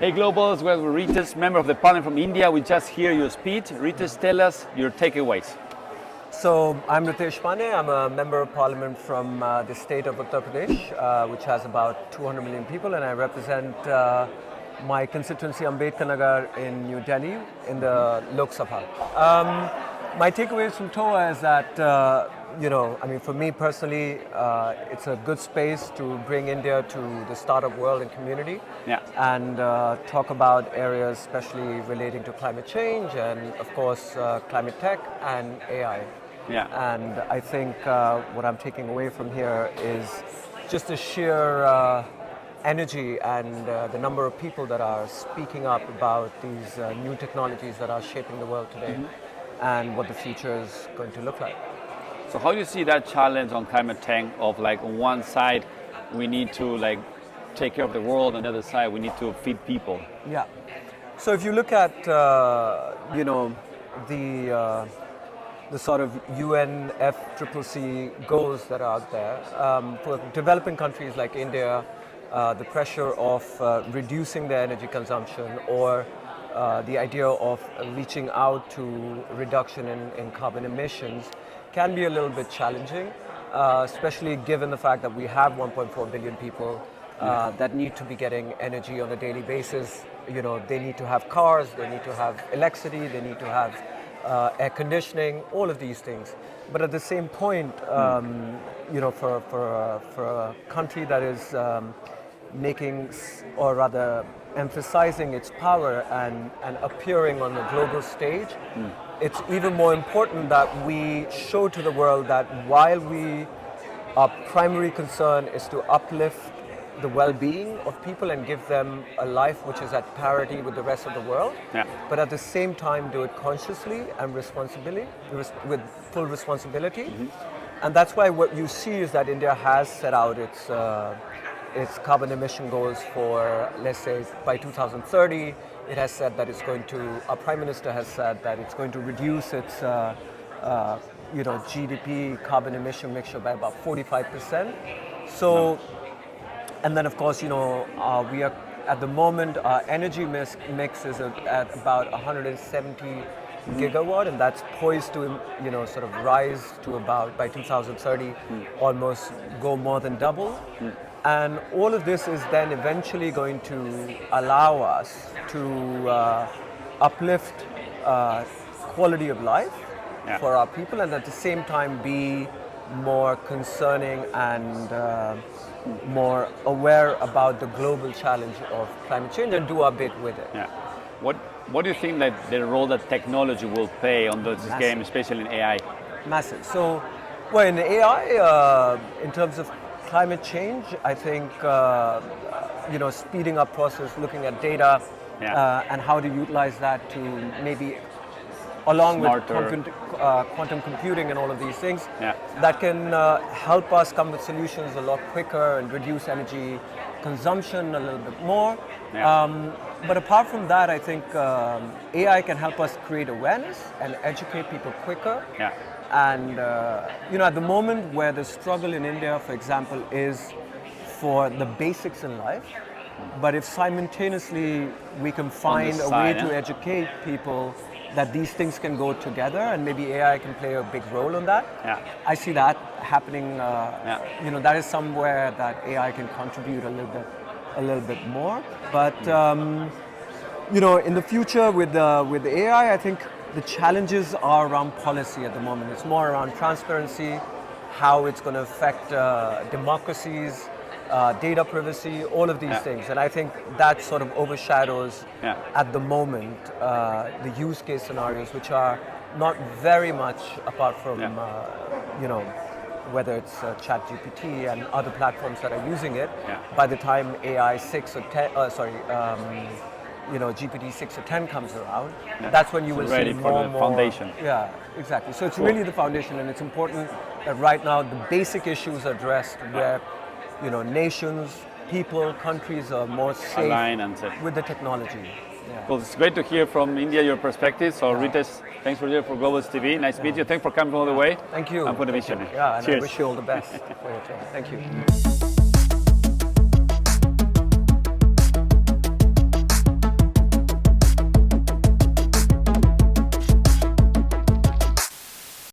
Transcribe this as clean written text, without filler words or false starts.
Hey Globals, we're Ritesh, member of the parliament from India. We just hear your speech. Ritesh, tell us your takeaways. So I'm Ritesh Pandey. I'm a member of parliament from the state of Uttar Pradesh, which has about 200 million people, and I represent my constituency Ambedkar Nagar in New Delhi in the Lok Sabha. My takeaways from TOA is that, for me personally, it's a good space to bring India to the startup world and community, and talk about areas especially relating to climate change and, of course, climate tech and AI. And I think what I'm taking away from here is just the sheer energy and the number of people that are speaking up about these new technologies that are shaping the world today, and what the future is going to look like. So how do you see that challenge on climate tech of on one side we need to take care of the world, on the other side we need to feed people? Yeah. So if you look at the sort of UNFCCC goals that are out there, for developing countries like India, the pressure of reducing their energy consumption, or the idea of reaching out to reduction in carbon emissions can be a little bit challenging, especially given the fact that we have 1.4 billion people that need to be getting energy on a daily basis. They need to have cars, they need to have electricity, they need to have air conditioning, all of these things. But at the same point, for a country that is making, or rather emphasizing its power and appearing on the global stage, it's even more important that we show to the world that while our primary concern is to uplift the well-being of people and give them a life which is at parity with the rest of the world, but at the same time do it consciously and with full responsibility. And that's why what you see is that India has set out its carbon emission goals for, let's say, by 2030. It has said that our Prime Minister has said that it's going to reduce its GDP carbon emission mixture by about 45%. So, and then of course, we are, at the moment, our energy mix is at about 170 gigawatt, and that's poised to, sort of rise to about, by 2030, almost go more than double. And all of this is then eventually going to allow us to uplift quality of life for our people, and at the same time be more concerning and more aware about the global challenge of climate change and do our bit with it. What do you think that the role that technology will play on this game, especially in AI? Massive. So, well, in AI, in terms of climate change, I think speeding up process, looking at data, and how to utilize that to maybe, along smarter with quantum computing and all of these things, that can help us come with solutions a lot quicker and reduce energy consumption a little bit more. But apart from that, I think AI can help us create awareness and educate people quicker. And at the moment where the struggle in India, for example, is for the basics in life, but if simultaneously we can find a way to educate people that these things can go together, and maybe AI can play a big role in that. I see that happening. That is somewhere that AI can contribute a little bit more. But in the future with AI, I think the challenges are around policy at the moment. It's more around transparency, how it's going to affect democracies, data privacy, all of these things. And I think that sort of overshadows, at the moment, the use case scenarios, which are not very much apart from, whether it's ChatGPT and other platforms that are using it. By the time AI 6 or 10, GPT 6 or 10 comes around, that's when you will see more and more. Foundation. Yeah, exactly. So it's really the foundation, and it's important that right now the basic issues are addressed where, nations, people, countries are more safe with the technology. Well, it's great to hear from India your perspective. So Ritesh, thanks for being for Globals TV. Nice to meet you. Thanks for coming all the way. Thank you. And for the vision. Yeah, and Cheers. I wish you all the best for your training. Thank you.